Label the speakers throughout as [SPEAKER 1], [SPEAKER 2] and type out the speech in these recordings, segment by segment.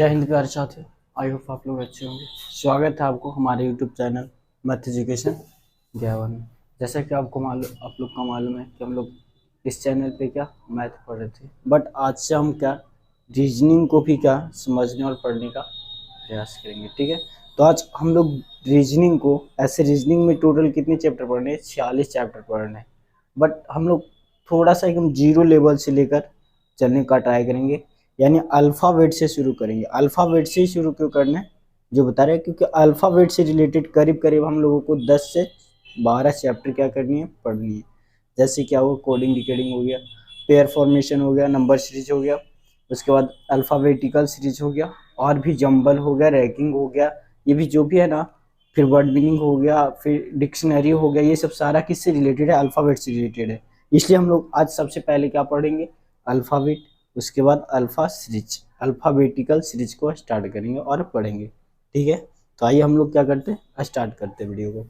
[SPEAKER 1] जय हिंद प्यारे साथियों। आई होप आप लोग अच्छे होंगे। स्वागत है आपको हमारे यूट्यूब चैनल मैथ एजुकेशन ज्ञान में। जैसा कि आप लोग को मालूम है कि हम लोग इस चैनल पे क्या मैथ पढ़ रहे थे, बट आज से हम क्या रीजनिंग को भी क्या समझने और पढ़ने का प्रयास करेंगे। ठीक है, तो आज हम लोग रीजनिंग को रीजनिंग में टोटल कितने चैप्टर पढ़ने हैं? 46 चैप्टर पढ़ने हैं, बट हम लोग थोड़ा सा एकदम जीरो लेवल से लेकर चलने का ट्राई करेंगे, यानी अल्फ़ाबेट से शुरू करेंगे। अल्फ़ाबेट से ही शुरू क्यों करना है जो बता रहे हैं, क्योंकि अल्फ़ाबेट से रिलेटेड करीब करीब हम लोगों को 10 से 12 चैप्टर क्या करनी है, पढ़नी है। जैसे क्या हो, कोडिंग डिकोडिंग हो गया, पेयर फॉर्मेशन हो गया, नंबर सीरीज हो गया, उसके बाद अल्फ़ाबेटिकल सीरीज हो गया, और भी जंबल हो गया, रैंकिंग हो गया, ये भी जो भी है ना, फिर वर्ड मीनिंग हो गया, फिर डिक्शनरी हो गया। ये सब सारा किससे रिलेटेड है? अल्फ़ाबेट से रिलेटेड है। इसलिए हम लोग आज सबसे पहले क्या पढ़ेंगे? अल्फ़ाबेट। उसके बाद अल्फ़ाबेटिकल सीरीज को स्टार्ट करेंगे और पढ़ेंगे। ठीक है, तो आइए हम लोग क्या करते हैं, स्टार्ट करते हैं वीडियो को।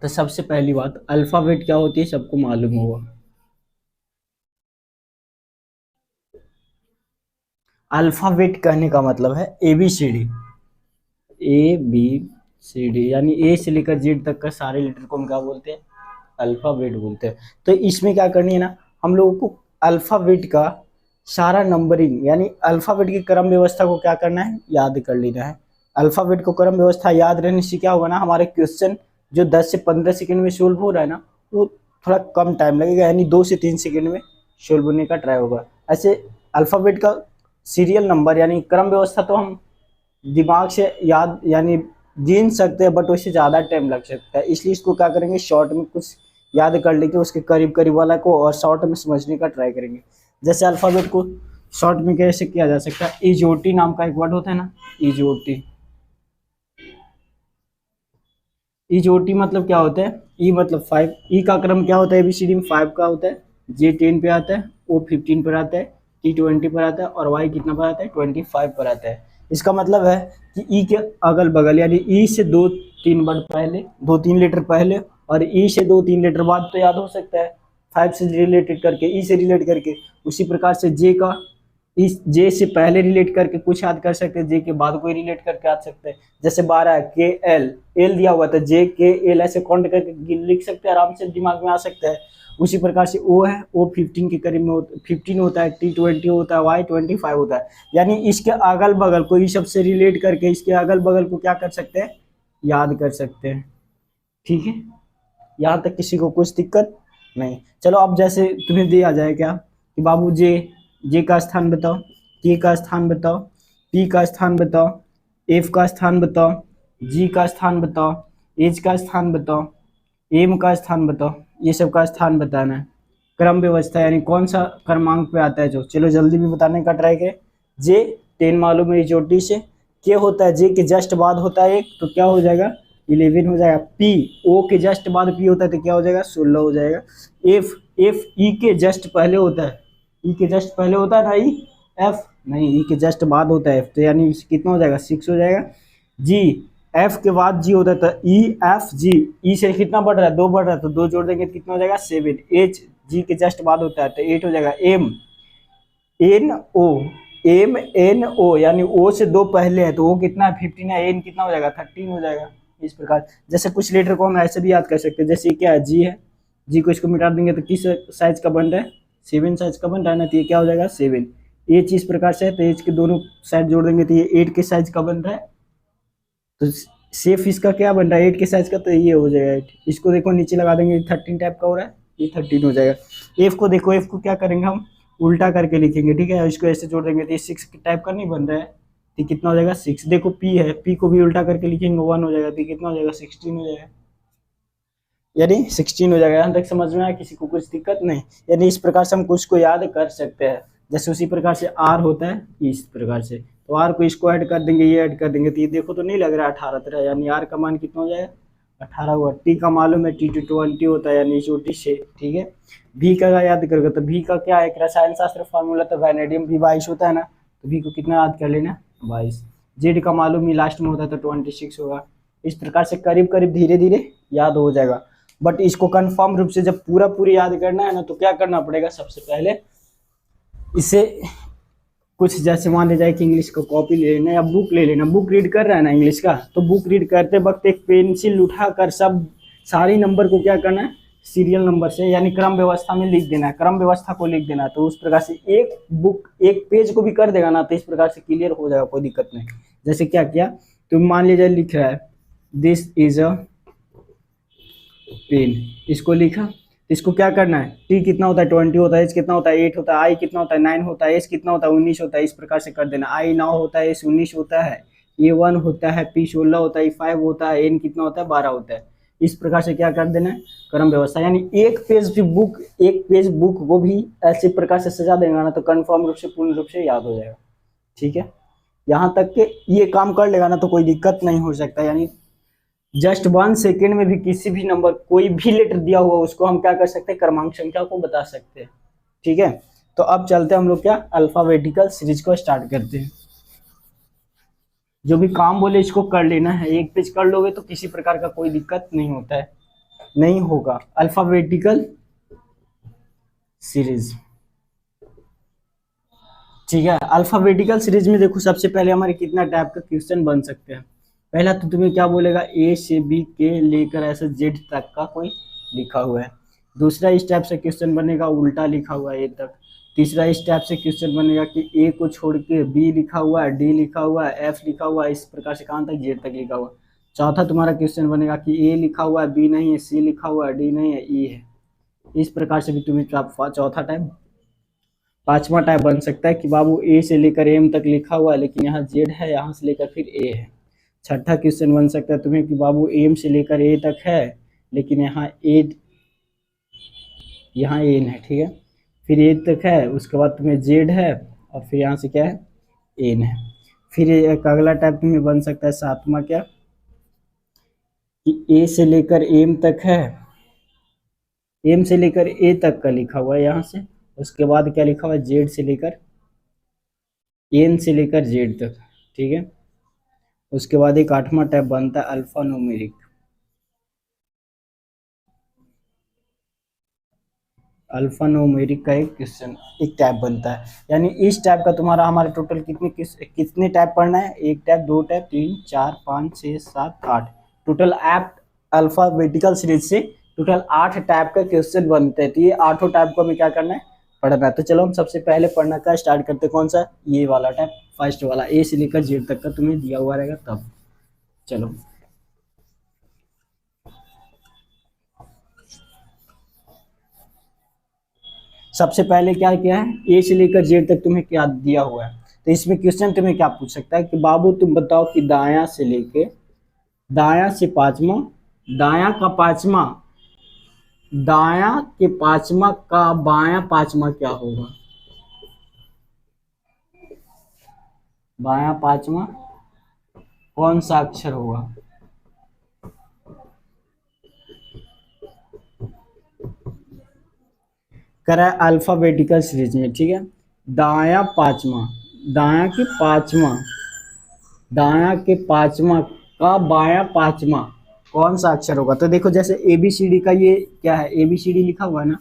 [SPEAKER 1] तो सबसे पहली बात, अल्फ़ाबेट क्या होती है सबको मालूम होगा। अल्फ़ाबेट कहने का मतलब है ABCD। ABCD यानी ए से लेकर जेड तक का सारे लेटर को हम क्या बोलते हैं? अल्फ़ाबेट बोलते हैं। तो इसमें क्या करनी है ना, हम लोगों को अल्फ़ाबेट का सारा नंबरिंग यानी अल्फ़ाबेट की क्रम व्यवस्था को क्या करना है, याद कर लेना है। अल्फ़ाबेट को क्रम व्यवस्था याद रहने से क्या होगा ना, हमारे क्वेश्चन जो 10 से 15 सेकंड में सोल्व हो रहा है ना, वो थोड़ा कम टाइम लगेगा, यानी 2 से 3 सेकंड में सोल्व होने का ट्राई होगा। ऐसे अल्फ़ाबेट का सीरियल नंबर यानी क्रम व्यवस्था तो हम दिमाग से याद यानी गिन सकते हैं, बट उससे ज़्यादा टाइम लग सकता है। इसलिए इसको क्या करेंगे, शॉर्ट में कुछ याद कर लेके उसके करीब करीब वाला को और शॉर्ट में समझने का ट्राई करेंगे। जैसे अल्फ़ाबेट को शॉर्ट में कैसे किया जा सकता है? इजोटी नाम का एक वर्ड होता है ना, इजोटी। इजोटी मतलब क्या होता है? ई मतलब 5। ई का क्रम क्या होता है ABCD में? 5 का होता है। J 10 पे आता है, O 15 पर आता है, T 20 पर आता है, और Y कितना पर आता है? 25 पर आता है। इसका मतलब है कि ई के अगल बगल यानी ई से 2-3 वर्ड पहले, 2-3 लेटर पहले, और ई से 2-3 लेटर बाद तो याद हो सकता है 5 से रिलेटेड करके, ई से रिलेट करके। उसी प्रकार से जे का इस जे से पहले रिलेट करके कुछ याद कर सकते हैं, जे के बाद कोई रिलेट करके याद सकते हैं। जैसे 12 KL, एल दिया हुआ था, JKL ऐसे काउंट करके लिख सकते हैं, आराम से दिमाग में आ सकता है। उसी प्रकार से O है, O 15 के करीब में 15 होता है, T 20 होता है, Y 25 होता है। यानी इसके अगल बगल को इस सबसे रिलेट करके इसके अगल बगल को क्या कर सकते हैं, याद कर सकते हैं। ठीक है, यहाँ तक किसी को कुछ दिक्कत नहीं। चलो अब जैसे तुम्हें दिया जाए क्या कि बाबू जे का स्थान बताओ, के का स्थान बताओ, पी का स्थान बताओ, एफ का स्थान बताओ, जी का स्थान बताओ, एच का स्थान बताओ, एम का स्थान बताओ। ये सब का स्थान बताना है। क्रम व्यवस्था यानी कौन सा क्रमांक पे आता है जो, चलो जल्दी भी बताने का ट्राई करें। जे 10 मालूम है चोटी से। के होता है जे के जस्ट बाद होता है एक, तो क्या हो जाएगा? 11 हो जाएगा। पी ओ के जस्ट बाद पी होता है तो क्या हो जाएगा? 16 हो जाएगा। एफ एफ ई के जस्ट पहले होता है, ई के जस्ट पहले होता है ना, ई एफ नहीं, ई के जस्ट बाद होता है एफ, तो यानी कितना हो जाएगा? 6 हो जाएगा। जी एफ के बाद जी होता है तो ई एफ जी, ई से कितना बढ़ रहा है? 2 बढ़ रहा है, तो 2 जोड़ देंगे तो कितना हो जाएगा? 7। एच जी के जस्ट बाद होता है तो 8 हो जाएगा। M N O, M N O यानी ओ से 2 पहले है तो ओ कितना है? 15 है। एन कितना हो जाएगा? 13 हो जाएगा। इस प्रकार जैसे कुछ लेटर को हम ऐसे भी याद कर सकते हैं, जैसे क्या है? जी है, जी को इसको मिटा देंगे तो किस साइज का बन रहा है? 7 साइज का बन रहा है ना, तो ये क्या हो जाएगा? 7। एच इस प्रकार से है तो एच के दोनों साइड जोड़ देंगे तो ये 8 के साइज का बन रहा है। तो सेफ इसका क्या बन रहा है? 8 के साइज का, तो ये हो जाएगा 8। इसको देखो नीचे लगा देंगे, 13 टाइप का हो रहा है, ये 13 हो जाएगा। एफ को देखो, एफ को क्या करेंगे हम? उल्टा करके लिखेंगे। ठीक है, इसको ऐसे जोड़ देंगे तो ये 6 टाइप का नहीं बन रहा है, तो कितना हो जाएगा? 6। देखो पी है, पी को भी उल्टा करके लिखेंगे 1 हो जाएगा, तो कितना हो जाएगा? 16 हो जाएगा, यानी 16 हो जाएगा। यहाँ तक समझ में आया? किसी को कुछ दिक्कत नहीं? यानी इस प्रकार से हम कुछ को याद कर सकते हैं। जैसे उसी प्रकार से आर होता है इस प्रकार से, तो आर को इसको ऐड कर देंगे, ये ऐड कर देंगे, तो ये देखो तो नहीं लग रहा है 18 तरह, यानी आर का मान कितना हो जाएगा? 18 हुआ। टी का मालूम है टी टू 20 होता है, यानी चोटी से। ठीक है, भी का याद करोगे तो भी का क्या है? एक रसायन शास्त्र फॉर्मूला, तो वैनेडियम भी 22 होता है ना, तो भी को कितना याद कर लेना? 22। जेड का मालूम ही लास्ट में होता है तो 26 होगा। इस प्रकार से करीब करीब धीरे धीरे याद हो जाएगा। बट इसको कंफर्म रूप से जब पूरा याद करना है ना, तो क्या करना पड़ेगा? सबसे पहले इसे कुछ जैसे मान ले जाए कि इंग्लिश का कॉपी ले लेना या बुक ले लेना, बुक रीड कर रहा है ना इंग्लिश का, तो बुक रीड करते वक्त एक पेंसिल उठाकर सब सारी नंबर को क्या करना है, सीरियल नंबर से यानी क्रम व्यवस्था में लिख देना है, क्रम व्यवस्था को लिख देना है। तो उस प्रकार से एक बुक एक पेज को भी कर देगा ना, तो इस प्रकार से क्लियर हो जाएगा, कोई दिक्कत नहीं। जैसे क्या किया, तो मान लीजिए लिख रहा है दिस इज अ पेन, इसको लिखा, इसको क्या करना है, टी कितना होता है 20 होता है, एच कितना होता है 8 होता है, आई कितना होता है 9 होता है, एस कितना होता है 19 होता है, इस प्रकार से कर देना। आई 9 होता है, एस 19 होता है, ए 1 होता है, पी 16 होता है, 5 होता है, एन कितना होता है 12 होता है। इस प्रकार से क्या कर देना है, क्रम व्यवस्था, यानी एक पेज बुक को भी ऐसे प्रकार से सजा देगा ना, तो कन्फर्म रूप से पूर्ण रूप से याद हो जाएगा। ठीक है, यहाँ तक के ये काम कर लेगा ना तो कोई दिक्कत नहीं हो सकता। यानी जस्ट 1 सेकेंड में भी किसी भी नंबर कोई भी लेटर दिया हुआ उसको हम क्या कर सकते हैं, क्रमांक संख्या को बता सकते हैं। ठीक है, तो अब चलते हैं हम लोग क्या अल्फाबेटिकल सीरीज को स्टार्ट करते हैं। जो भी काम बोले इसको कर लेना है, एक पेज कर लोगे तो किसी प्रकार का कोई दिक्कत नहीं होता है, नहीं होगा। अल्फाबेटिकल सीरीज, ठीक है। अल्फाबेटिकल सीरीज में देखो सबसे पहले हमारे कितना टाइप का क्वेश्चन बन सकते हैं। पहला तो तुम्हें क्या बोलेगा, ए से बी के लेकर ऐसे जेड तक का कोई लिखा हुआ है। दूसरा इस टाइप से क्वेश्चन बनेगा उल्टा लिखा हुआ है ए तक। तीसरा इस टाइप से क्वेश्चन बनेगा कि ए को छोड़ के बी लिखा हुआ है, डी लिखा हुआ है, एफ लिखा हुआ है, इस प्रकार से कहाँ तक जेड तक लिखा हुआ है। चौथा तुम्हारा क्वेश्चन बनेगा कि ए लिखा हुआ है, बी नहीं है, सी लिखा हुआ है, डी नहीं है, ई है। इस प्रकार से भी तुम्हें चौथा टाइप। पांचवा टाइप बन सकता है कि बाबू ए से लेकर एम तक लिखा हुआ है लेकिन यहाँ जेड है, यहाँ से लेकर फिर ए है। छठा क्वेश्चन बन सकता है तुम्हें कि बाबू एम से लेकर ए तक है लेकिन यहाँ एन है, ठीक है, फिर ए तक है, उसके बाद तुम्हें जेड है और फिर यहाँ से क्या है, एन है। फिर एक अगला टाइप तुम्हें बन सकता है सातवां क्या, कि ए से लेकर एम तक है, एम से लेकर ए तक का लिखा हुआ है यहाँ से, उसके बाद क्या लिखा हुआ है, जेड से लेकर एन से लेकर जेड तक, ठीक है। उसके बाद एक आठवां टाइप बनता है अल्फा न्यूमेरिक। अल्फा न्यूमेरिक का एक टाइप बनता है। यानी इस टाइप का तुम्हारा हमारे टोटल कितने टाइप पढ़ना है, एक टाइप, दो टाइप, 3 4 5 6 7 8, टोटल 8 अल्फाबेटिकल सीरीज से टोटल 8 टाइप का क्वेश्चन बनते हैं। तो ये आठों टाइप को हमें क्या करना है, पढ़ना है। तो चलो हम सबसे पहले पढ़ना का स्टार्ट करते हैं, कौन सा, ये वाला टाइप, फर्स्ट वाला, ए से लेकर जेड तक का तुम्हें दिया हुआ रहेगा तब। चलो सबसे पहले क्या क्या है, ए से लेकर जेड तक तुम्हें क्या दिया हुआ है। तो इसमें क्वेश्चन तुम्हें क्या पूछ सकता है कि बाबू तुम बताओ कि दाया से लेके, दाया से पांचवा, दाया का पांचवा, दाया के पांचवा का बाया पांचवा क्या होगा, बाया पांचवा कौन सा अक्षर होगा। करा अल्फाबेटिकल सीरीज में, ठीक है। दाया पांचवा, दाया के पांचवा, दाया के पांचवा का बाया पांचवा कौन सा अक्षर होगा। तो देखो जैसे ए बी सी डी का ये क्या है, ए बी सी डी लिखा हुआ है ना,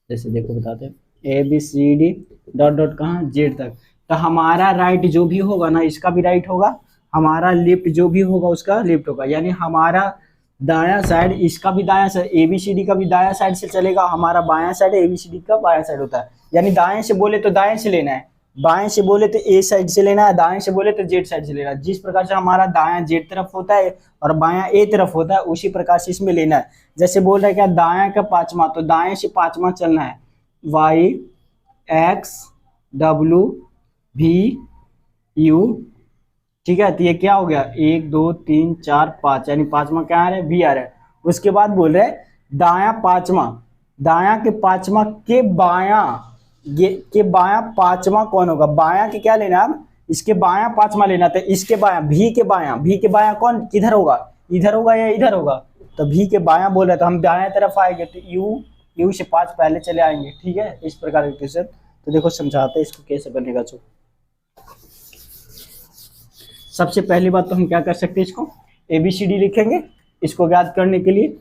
[SPEAKER 1] जैसे देखो बताते हैं, A B C D dot dot कहाँ, जेड तक। तो हमारा राइट जो भी होगा ना इसका भी राइट होगा, हमारा लेफ्ट जो भी होगा उसका लेफ्ट होगा। यानी हमारा दाया साइड इसका भी दाया side, A B C D का भी दाया साइड से चलेगा, हमारा बाया side A B C D का बाया साइड होता है। यानी दाएं से बोले तो दाएं से लेना है, बाएं से बोले तो ए साइड से लेना है, दाएं से बोले तो जेड साइड से लेना है। जिस प्रकार से हमारा दाया जेड तरफ होता है और बाया ए तरफ होता है उसी प्रकार से इसमें लेना है। जैसे बोल रहा है क्या, दाया का पांचवा, तो दाएं से पांचवा चलना है, वाई एक्स डब्ल्यू भी यू, ठीक है। तो ये क्या हो गया, 1 2 3 4 5, यानी पांचवा क्या आ रहा है, भी आ रहा है। उसके बाद बोल रहे दाया पांचवा, दाया के पांचवा के बाया, ये के बाया पांचवा कौन होगा, बाया के क्या लेना है, इसके बाया पांचवा लेना था, इसके बाया भी के बाया, भी के बाया कौन किधर होगा, इधर होगा या इधर होगा, तो भी के बाया बोल रहे तो हम बाया तरफ आएंगे तो यू से 5 पहले चले आएंगे, ठीक है। इस प्रकार के क्वेश्चन, तो देखो समझाते हैं इसको कैसे बनेगा। जो सबसे पहली बात तो हम क्या कर सकते हैं, इसको एबीसीडी लिखेंगे इसको याद करने के लिए।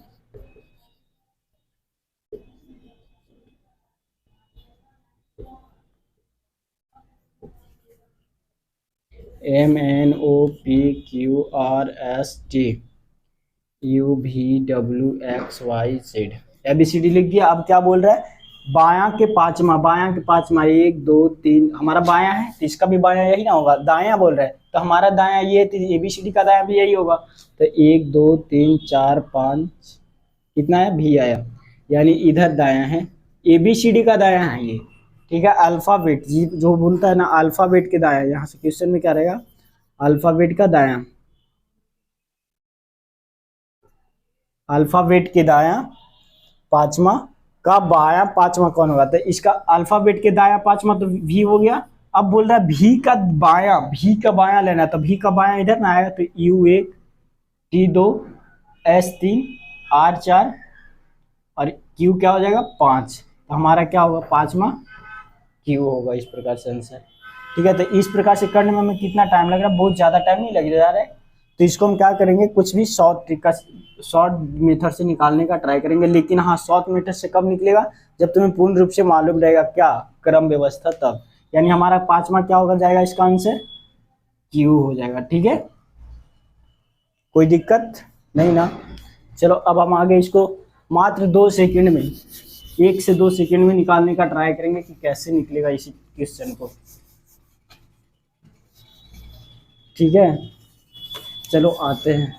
[SPEAKER 1] MNOPQRST UVWXYZ ABCD लिख दिया। अब क्या बोल रहा है, बायां के पांचवा, 1 2 3, हमारा बायां है तो इसका भी बायां यही ना होगा, दायां बोल रहा है तो हमारा दायां ये, तो ABCD का दायां भी यही होगा। तो 1 2 3 4 5 कितना है, भी आया, यानी इधर दायां है, ABCD का दायां है ये, ठीक है। अल्फाबेट जो बोलता है ना, अल्फाबेट के दायां, यहाँ से क्वेश्चन में क्या रहेगा, अल्फाबेट का दायां, अल्फाबेट के दायां पांचवा का बायां पांचवा कौन होगा, तो इसका अल्फाबेट के दायां पांचवा तो भी हो गया। अब बोल रहा है भी का बायां लेना, तो भी का बायां इधर ना आएगा, तो U1 T2 S3 R4 और Q क्या हो जाएगा 5, तो हमारा क्या होगा पांचवा Q होगा, इस प्रकार से आंसर, ठीक है। तो इस प्रकार से करने में हमें कितना टाइम लग रहा है, बहुत ज़्यादा टाइम नहीं लग जा रहा है। तो इसको हम क्या करेंगे, कुछ भी शॉर्ट मेथड से निकालने का ट्राई करेंगे, लेकिन हाँ शॉर्ट मेथड से कब निकलेगा, जब तुम्हें पूर्ण रूप से मालूम रहेगा क्या क्रम व्यवस्था, तब। यानी हमारा पांचवा क्या होगा जाएगा, इसका आंसर Q हो जाएगा, ठीक है। कोई दिक्कत नहीं ना। चलो अब हम आगे इसको मात्र 2 सेकंड में, 1 से 2 सेकंड में निकालने का ट्राई करेंगे कि कैसे निकलेगा इसी क्वेश्चन को, ठीक है। चलो आते हैं,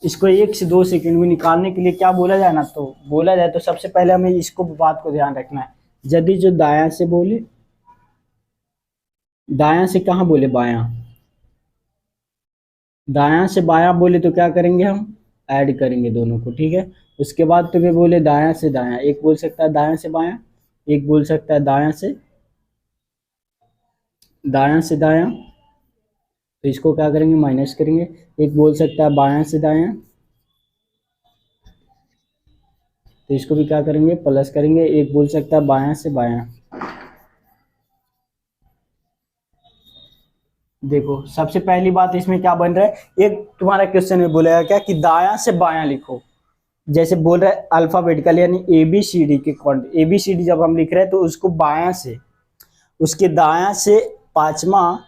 [SPEAKER 1] इसको 1 से 2 सेकंड में निकालने के लिए क्या बोला जाए ना, तो बोला जाए तो सबसे पहले हमें इसको बात को ध्यान रखना है, यदि जो दायां से बोले, दायां से कहाँ बोले, बायां, दायां से बायां बोले तो क्या करेंगे, हम ऐड करेंगे दोनों को, ठीक है। उसके बाद तुम्हें बोले दायां से दायां, एक बोल सकता है दायां से बायां, एक बोल सकता है दायां से दायां, तो इसको क्या करेंगे, माइनस करेंगे। एक बोल सकता है बायां से दायां, तो इसको भी क्या करेंगे, प्लस करेंगे। एक बोल सकता है बायां से बायां, देखो सबसे पहली बात इसमें क्या बन रहा है, एक तुम्हारा क्वेश्चन में बोलेगा क्या कि दायां से बायां लिखो, जैसे बोल रहा है अल्फाबेटिकल, यानी ABCD के कॉन्ट, ABCD जब हम लिख रहे हैं तो उसको बायां से, उसके दायां से पांचवा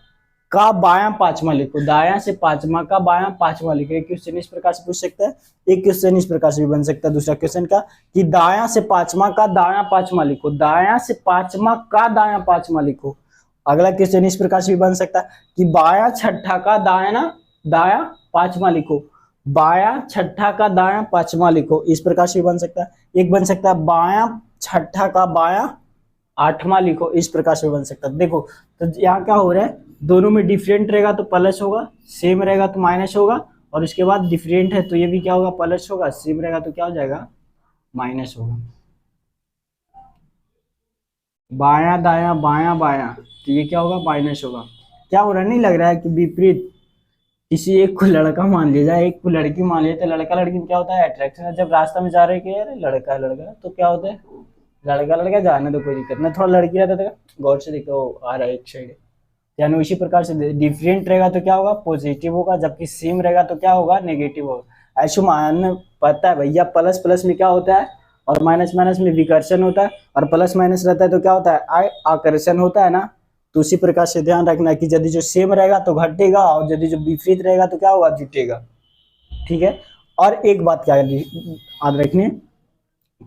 [SPEAKER 1] का बायां पांचवा लिखो, दायां से पांचवा का बायां पांचवा लिखो। एक क्वेश्चन इस प्रकार से पूछ सकता है, एक क्वेश्चन इस प्रकार से भी बन सकता है, दूसरा क्वेश्चन का कि दायां से पांचवा का दायां पांचवा लिखो, दायां से पांचवा का दायां पांचवा लिखो। अगला क्वेश्चन इस प्रकार से भी बन सकता है कि बायां छठा का दायां पांचवा लिखो, बायां छठा का दायां पांचवा लिखो, इस प्रकार से भी बन सकता है। एक बन सकता है बायां छठा का बायां आठवां लिखो, इस प्रकार से बन सकता है। देखो तो यहाँ क्या हो रहा है, दोनों में डिफरेंट रहेगा तो प्लस होगा, सेम रहेगा तो माइनस होगा, और उसके बाद डिफरेंट है तो ये भी क्या होगा, प्लस होगा, सेम रहेगा तो क्या हो जाएगा, माइनस होगा। बायां दायां बायां बायां, तो ये क्या होगा, माइनस होगा। क्या हो रहा है, नहीं लग रहा है कि विपरीत, किसी एक को लड़का मान लिया जाए, एक को लड़की मान लिया, तो लड़का लड़की में क्या होता है, अट्रैक्शन है। जब रास्ता में जा रहे कि यार लड़का है लड़का, तो क्या होता है, लड़का लड़का जाने तो कोई दिक्कत ना, थोड़ा लड़की रहता था गौर से देखो आ रहा है एक साइड, यानी उसी प्रकार से डिफरेंट रहेगा तो क्या होगा, पॉजिटिव होगा, जबकि सेम रहेगा तो क्या होगा, नेगेटिव होगा। ऐसे मान पता है भैया, प्लस प्लस में क्या होता है और माइनस माइनस में विकर्षण होता है, और प्लस माइनस रहता है तो क्या होता है, आकर्षण होता है ना। तो उसी प्रकार से ध्यान रखना कि यदि जो सेम रहेगा तो घटेगा, और यदि जो विपरीत रहेगा तो क्या होगा, जुटेगा, ठीक है। और एक बात क्या याद रखने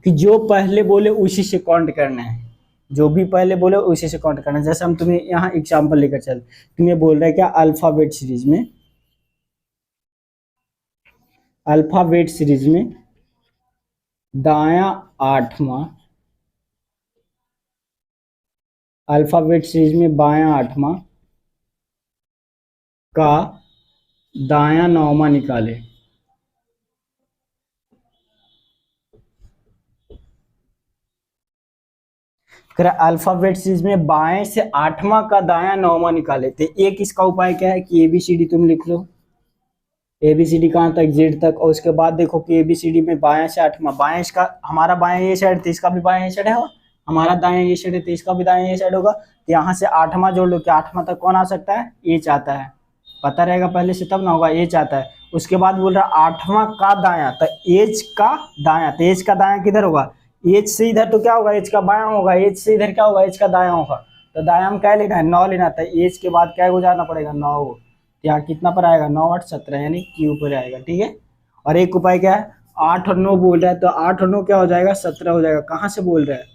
[SPEAKER 1] कि जो पहले बोले उसी से काउंट करना है, जो भी पहले बोले उसी से काउंट करना है। जैसे हम तुम्हें यहाँ एग्जाम्पल लेकर चल, तुम्हें बोल रहा है क्या, अल्फाबेट सीरीज में, अल्फाबेट सीरीज में दायां आठवां, अल्फाबेट सीरीज में बायां आठवां का दायां नौवां निकाले। अल्फाबेट सीरीज में बाएं से आठवां का दायां नौवां निकाले, तो एक इसका उपाय क्या है कि ABCD तुम लिख लो, ABCD कहाँ तक, Z तक, और उसके बाद देखो कि ABCD में बाएं से आठवां, बाएं इसका, हमारा बाएं ये साइड तो इसका भी बाएं ये साइड है, हमारा दाएं ये साइड है तो इसका भी दाएं ये साइड होगा। तो यहाँ से आठवां जोड़ लो कि आठवां तक कौन आ सकता है, H आता है, पता रहेगा पहले से तब ना होगा, H आता है। उसके बाद बोल रहा आठवां का दायां, तो H का दायां, तो H का दायां किधर होगा, एच से इधर तो क्या होगा, एच का बायां होगा, एच से इधर क्या होगा, एच का दायां होगा। तो दायां में क्या लेना है, 9 लेना था। एच के बाद क्या गुजारना पड़ेगा, 9। यहाँ कितना पर आएगा, 9 8 17, यानी क्यू पर आएगा। ठीक है, और एक उपाय क्या है, 8 और 9 बोल रहा है, तो 8 और 9 क्या हो जाएगा, 17 हो जाएगा। कहाँ से बोल रहा है,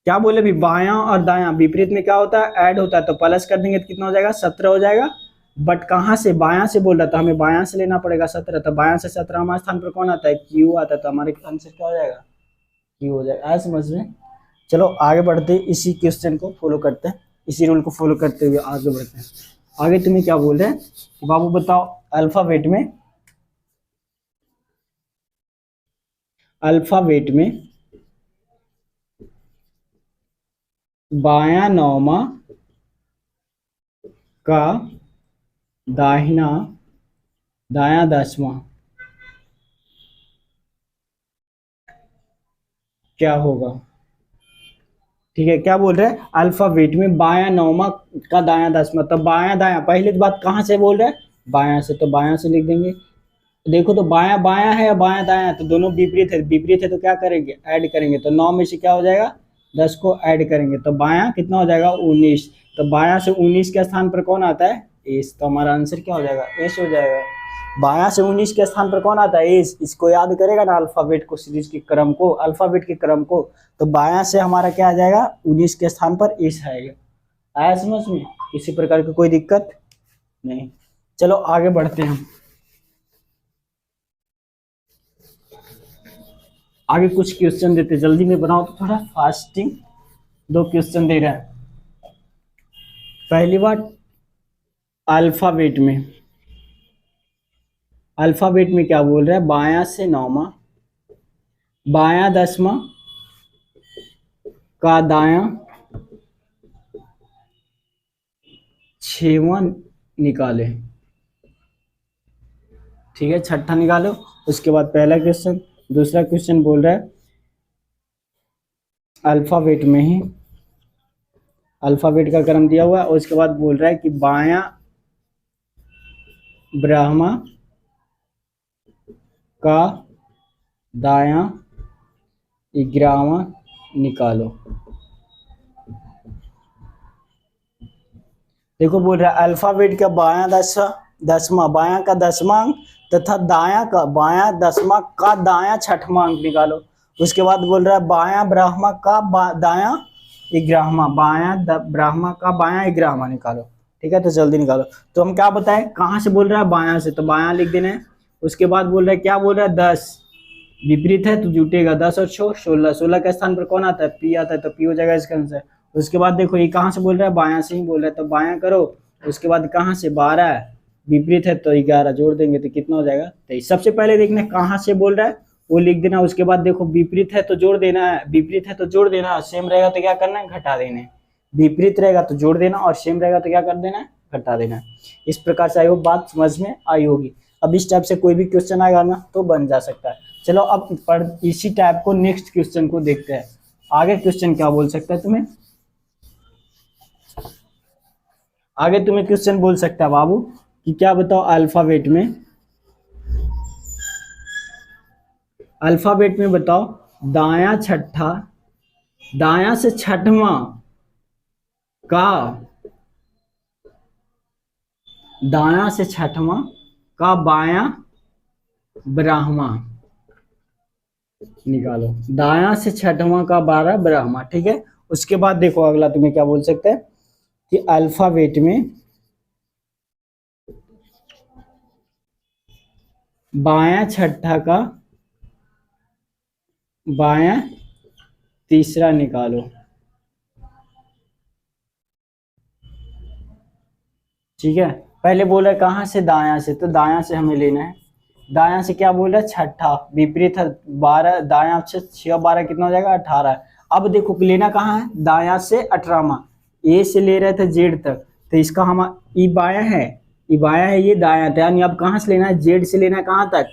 [SPEAKER 1] क्या बोले भी, बायां और दायां विपरीत में क्या होता है, ऐड होता है, तो प्लस कर देंगे तो कितना हो जाएगा, 17 हो जाएगा। बट कहाँ से, बायां से बोल रहा था, हमें बायां से लेना पड़ेगा 17, तो बायां से 17 हमारे स्थान पर कौन आता है, क्यू आता है, तो हमारे आंसर क्या हो जाएगा, क्यू हो जाएगा। आया समझ में। चलो आगे बढ़ते हैं, इसी क्वेश्चन को फॉलो करते हैं, इसी रूल को फॉलो करते हुए आगे बढ़ते हैं। आगे तुम्हें क्या बोल रहे हैं, बाबू बताओ, अल्फाबेट में, अल्फाबेट में बायां नौमा का दायां दसवां क्या होगा। ठीक है, क्या बोल रहे हैं, अल्फाबेट में बायां नौमा का दायां दसवां, तो बायां दायां, पहली बात कहाँ से बोल रहे हैं, बायां से, तो बायां से लिख देंगे। देखो तो बायां बायां है या बायां दायां है, तो दोनों विपरीत है, विपरीत है तो क्या करेंगे, ऐड करेंगे, तो 9 में से क्या हो जाएगा, 10 को ऐड करेंगे, तो बायां कितना हो जाएगा, 19। तो बायां से 19 के स्थान पर कौन आता है, एस, तो हमारा आंसर क्या हो जाएगा, एस हो जाएगा। बायां से 19 के स्थान पर कौन आता है, एस। इसको याद करेगा ना, अल्फाबेट को, सीरीज के क्रम को, अल्फाबेट के क्रम को, तो बायां से हमारा क्या आ जाएगा, 19 के स्थान पर एस आएगा। आया समझ में, किसी प्रकार की कोई दिक्कत नहीं। चलो आगे बढ़ते हैं, आगे कुछ क्वेश्चन देते, जल्दी में बनाओ तो थोड़ा फास्टिंग। 2 क्वेश्चन दे रहा है। पहली बात, अल्फाबेट में, अल्फाबेट में क्या बोल रहा है, बायां से नौमा, बायां दसवां का दायां छेवां निकाले। ठीक है, छठा निकालो। उसके बाद पहला क्वेश्चन, दूसरा क्वेश्चन बोल रहा है अल्फाबेट में ही, अल्फाबेट का क्रम दिया हुआ है, और उसके बाद बोल रहा है कि बायां ब्राह्मा का दायां 11वां निकालो। देखो बोल रहा है अल्फाबेट का बायां दसवां, बायां का 10वां अंक तथा दायां का, बायां 10वां का दायां 6वां अंक निकालो। उसके बाद बोल रहा है बायां ब्राह्मा का दायां 11वां, ब्राह्मा का बायां 11वां निकालो। ठीक है, तो जल्दी निकालो। तो हम क्या बताएं, कहाँ से बोल रहा है, बायां से, तो बायां लिख देना है। उसके बाद बोल रहा है, क्या बोल रहा है, 10 विपरीत है तो जुटेगा, 10 और 6 16, 16 के स्थान पर कौन आता है, पी आता है, तो पी हो जाएगा इसका आंसर। उसके बाद देखो ये कहाँ से बोल रहा है, बायां से ही बोल रहा है, तो बायां करो। उसके बाद कहाँ से, 12 विपरीत है तो 11 जोड़ देंगे तो कितना हो जाएगा, 23। सबसे पहले देखना कहाँ से बोल रहा है वो लिख देना। उसके बाद देखो विपरीत है तो जोड़ देना है, विपरीत है तो जोड़ देना, सेम रहेगा तो क्या करना है, घटा देना है। विपरीत रहेगा तो जोड़ देना, और सेम रहेगा तो क्या कर देना है, घटा देना है। इस प्रकार से आई होप बात समझ में आई होगी। अब इस टाइप से कोई भी क्वेश्चन आएगा ना तो बन जा सकता है। चलो अब इसी टाइप को नेक्स्ट क्वेश्चन को देखते हैं। आगे क्वेश्चन क्या बोल सकता है तुम्हें, आगे तुम्हें क्वेश्चन बोल सकता है बाबू कि क्या बताओ, अल्फाबेट में, अल्फाबेट में बताओ दायां छठा, दायां से छठवां का, दायां से छठवां का बायां ब्राह्मा निकालो। दायां से छठवां का 12 ब्राह्मा। ठीक है, उसके बाद देखो अगला तुम्हें क्या बोल सकते हैं कि अल्फाबेट में बायां छठा का बायां तीसरा निकालो। ठीक है, पहले बोला कहाँ से, दायां से, तो दायां से हमें लेना है। दायां से क्या बोल रहा है, छठा विपरीत है 12, दायां से 6 12 कितना हो जाएगा, 18। अब देखो लेना कहाँ है, दायां से 18वां, ए से ले रहे थे जेड तक, तो इसका हम ई बायां है, ई बायां है, ये दायां था, यानी अब कहाँ से लेना है, जेड से लेना है, कहाँ तक,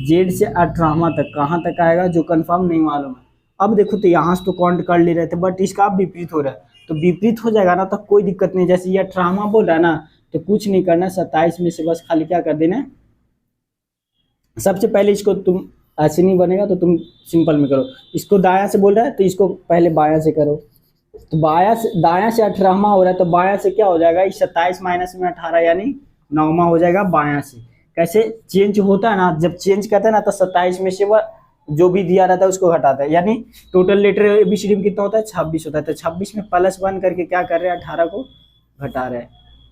[SPEAKER 1] जेड से 18वां तक, कहाँ तक आएगा जो कंफर्म नहीं मालूम है। अब देखो तो यहाँ से तो काउंट कर ले रहे थे, बट इसका अब विपरीत हो रहा है, तो विपरीत हो जाएगा ना तो कोई दिक्कत नहीं। जैसे ये 18वां बोल रहा है ना, तो कुछ नहीं करना, 27 में से बस खाली क्या कर देना है, सबसे पहले इसको तुम ऐसे नहीं बनेगा तो तुम सिंपल में करो। इसको दायां से बोल रहा है तो इसको पहले बायां से करो। तो बायां से दायां से 18वां हो रहा है तो बायां से क्या हो जाएगा, इस 27 माइनस में 18 यानी 9वां हो जाएगा बायां से। कैसे चेंज होता है ना, जब चेंज करते हैं ना तो 27 में से वह जो भी दिया रहता है उसको घटाता है, यानी टोटल लेटर एबीसीडी में कितना होता है 26 होता है। तो 26 में +1 करके क्या कर रहे हैं 18 को घटा रहे हैं।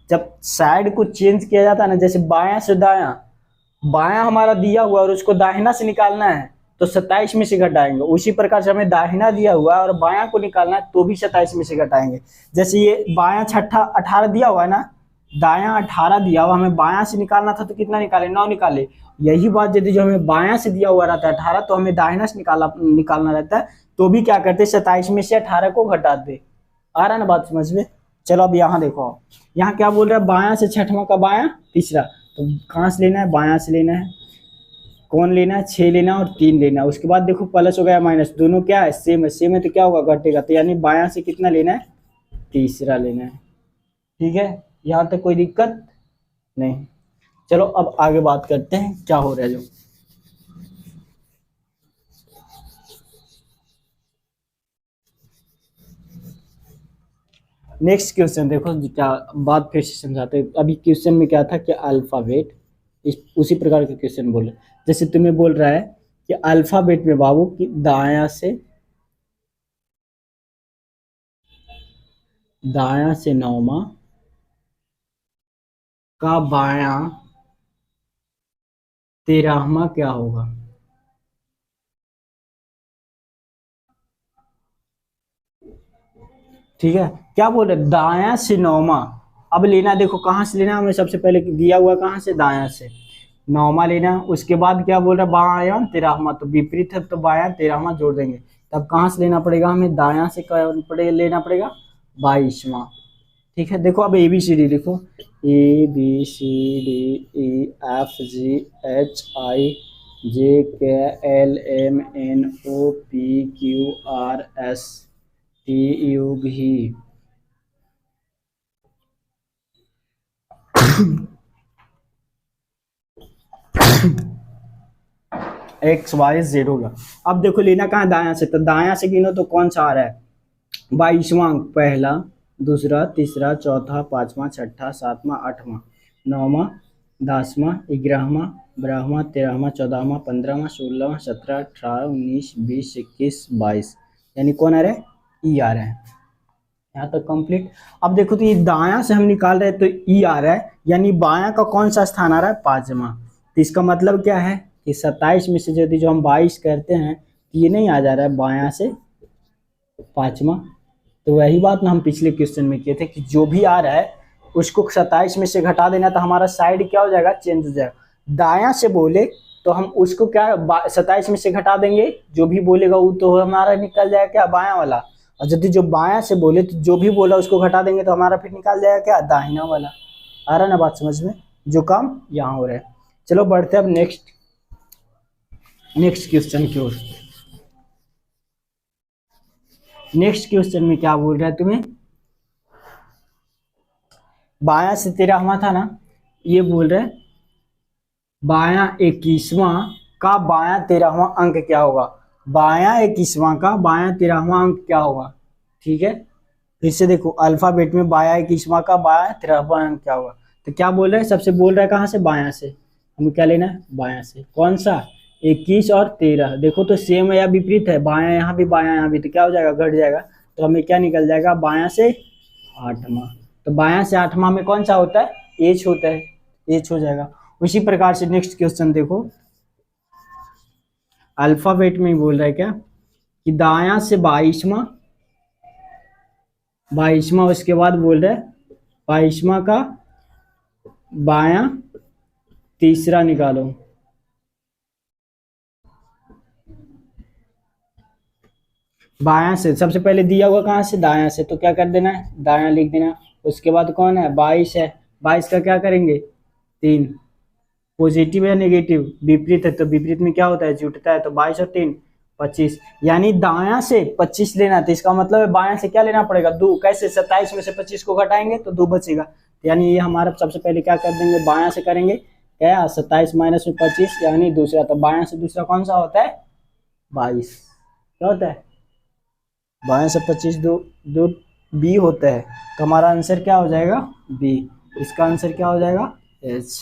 [SPEAKER 1] जब साइड को चेंज किया जाता है ना, जैसे बायां से दायां, बायां हमारा दिया हुआ और उसको दाहिना से निकालना है तो 27 में से घटाएंगे। उसी प्रकार से हमें दाहिना दिया हुआ है और बायां को निकालना है तो भी 27 में से घटाएंगे। जैसे ये बायां छठा 18 दिया हुआ है ना, दायां 18 दिया हुआ, हमें बायां से निकालना था तो कितना निकाले 9 निकाले। यही बात यदि जो हमें बायां से दिया हुआ रहता है 18 तो हमें दाहिना से निकालना रहता है तो भी क्या करते 27 में से 18 को घटाते। आ रहा है ना बात समझ में। चलो अब यहाँ देखो, यहाँ क्या बोल रहा है बायां से छठवां का बायां तीसरा, तो कहाँ से लेना है बायां से लेना है। कौन लेना है 6 लेना है और 3 लेना है। उसके बाद देखो प्लस हो गया माइनस, दोनों क्या है सेम है, सेम है तो क्या होगा घटेगा। तो यानी बायां से कितना लेना है तीसरा लेना है। ठीक है, यहाँ तक कोई दिक्कत नहीं। चलो अब आगे बात करते हैं क्या हो रहा है जो। नेक्स्ट क्वेश्चन देखो क्या बात फिर से समझाते हैं। अभी क्वेश्चन में क्या था कि अल्फाबेट, इस उसी प्रकार के क्वेश्चन बोले। जैसे तुम्हें बोल रहा है कि अल्फाबेट में बाबू कि दायां से 9वां का बायां 13वां क्या होगा। ठीक है, क्या बोल रहे दायां से 9वां। अब लेना देखो कहाँ से लेना, हमें सबसे पहले दिया हुआ कहाँ से दायां से 9वां लेना। उसके बाद क्या बोल रहा है बायां 13वां, तो विपरीत है तो बायां 13वां जोड़ देंगे। तब कहाँ से लेना पड़ेगा हमें दायां से लेना पड़ेगा 22वां। ठीक है, देखो अब ABCD लिखो ABCDEFGHIJKLMNOPQRSTUV XYZ होगा। अब देखो लेना कहाँ दायां से, तो दायां से गिनो तो कौन सा आ रहा है 22वां, पहला दूसरा तीसरा चौथा पांचवा छठा सातवां आठवां नौवां 10वां 11वां 12वां 13वां 14वां 15वां 16वां 17 18 19 20 21 22, यानी कौन आ रहा है ई आ रहा है। यहाँ तक कंप्लीट। अब देखो तो ये दायां से हम निकाल रहे हैं तो ई आ रहा है, यानी बायां का कौन सा स्थान आ रहा है 5वां। तो इसका मतलब क्या है कि 27 में से यदि जो हम 22 करते हैं तो ये नहीं आ जा रहा है बायां से 5वां। तो वही बात ना हम पिछले क्वेश्चन में किए थे कि जो भी आ रहा है उसको 27 में से घटा देना तो हमारा साइड क्या हो जाएगा चेंज हो जाएगा। दायां से बोले तो हम उसको क्या 27 में से घटा देंगे, जो भी बोलेगा वो तो हमारा निकल जाएगा क्या बायां वाला। और यदि जो बायां से बोले तो जो भी बोला उसको घटा देंगे तो हमारा फिर निकाल जाएगा क्या दाहिना वाला। आ रहा ना बात समझ में, जो काम यहाँ हो रहा है। चलो बढ़ते अब नेक्स्ट क्वेश्चन की ओर। नेक्स्ट क्वेश्चन में क्या बोल रहा है तुम्हें, बायां से 13वां था ना, ये बोल रहे बायां 21वां का बायां 13वां अंक क्या होगा। बायां 21वां का बायां 13वां अंक क्या होगा। ठीक है, फिर से देखो अल्फाबेट में बायां 21वां का बायां 13वां अंक क्या होगा। तो क्या बोल रहे हैं, सबसे बोल रहा है कहाँ से बायां से, हमें क्या लेना है बायां से। कौन सा 21 और 13, देखो तो सेम है या विपरीत है, बायां यहाँ भी बायां यहाँ भी, तो क्या हो जाएगा घट जाएगा। तो हमें क्या निकल जाएगा बायां से 8वां। तो बायां से 8वां में कौन सा होता है एच होता है, एच हो जाएगा। उसी प्रकार से नेक्स्ट क्वेश्चन देखो, अल्फाबेट में बोल रहा है क्या कि दायां से 22वां, उसके बाद बोल रहा है 22वां का बायां तीसरा निकालो। बायां से सबसे पहले दिया हुआ कहाँ से दायां से, तो क्या कर देना है दायां लिख देना। उसके बाद कौन है 22 है, 22 का क्या करेंगे 3, पॉजिटिव या नेगेटिव विपरीत है तो विपरीत में क्या होता है जुटता है, तो 22 और 3 25, यानी दायां से 25 लेना। तो इसका मतलब है बायां से क्या लेना पड़ेगा 2। कैसे 27 में से 25 को घटाएंगे तो 2 बचेगा। तो यानी ये हमारा सबसे पहले क्या कर देंगे बायां से करेंगे क्या है 27 माइनस में 25 यानी दूसरा, तो बायां से दूसरा कौन सा होता है 22, क्या होता है बायां से 25 दो दो बी होता है, तो हमारा आंसर क्या हो जाएगा बी, इसका आंसर क्या हो जाएगा एच,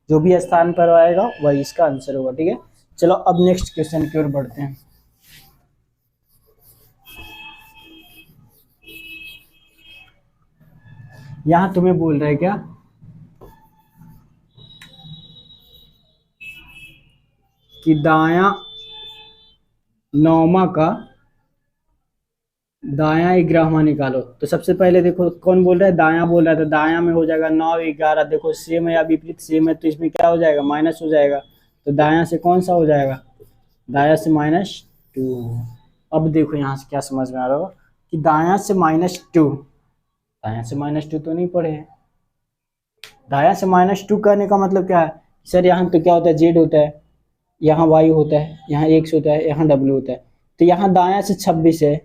[SPEAKER 1] जो भी स्थान पर आएगा वही इसका आंसर होगा। ठीक है, चलो अब नेक्स्ट क्वेश्चन की ओर बढ़ते हैं। यहां तुम्हें बोल रहा है क्या कि दाया नौमा का दाया 11वां निकालो, तो सबसे पहले देखो कौन बोल रहा है, दाया बोल रहा है, तो दाया में हो जाएगा 9 11, देखो सेम है या विपरीत सेम है, तो इसमें क्या हो जाएगा माइनस हो जाएगा, तो दाया से कौन सा हो जाएगा दाया से -2। अब देखो यहाँ से क्या समझ में आ रहा होगा कि दाया से -2, दाया से -2 तो नहीं पढ़े हैं, दाया से -2 करने का मतलब क्या है सर, यहाँ तो क्या होता है जेड होता है, यहाँ वाई होता है, यहाँ एक्स होता है, यहाँ डब्ल्यू होता है, तो यहाँ दाया से 26 है,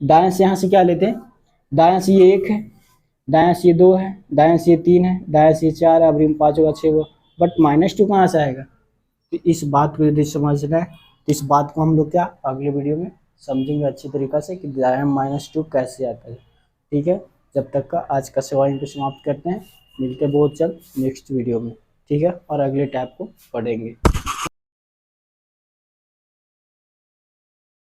[SPEAKER 1] दाएं से यहाँ से क्या लेते हैं, दाएं से ये 1 है, दाएं से ये 2 है, दाएं से ये 3 है, दाएं से ये 4 है, अब रिम 5 होगा 6 होगा, बट -2 कहाँ से आएगा, तो इस बात को यदि समझना है तो इस बात को हम लोग क्या अगले वीडियो में समझेंगे अच्छी तरीक़ा से कि दाया -2 कैसे आता है। ठीक है, जब तक का आज का सेवा इनको समाप्त करते हैं, मिलते हैं बहुत जल्द नेक्स्ट वीडियो में। ठीक है, और अगले टैब को पढ़ेंगे।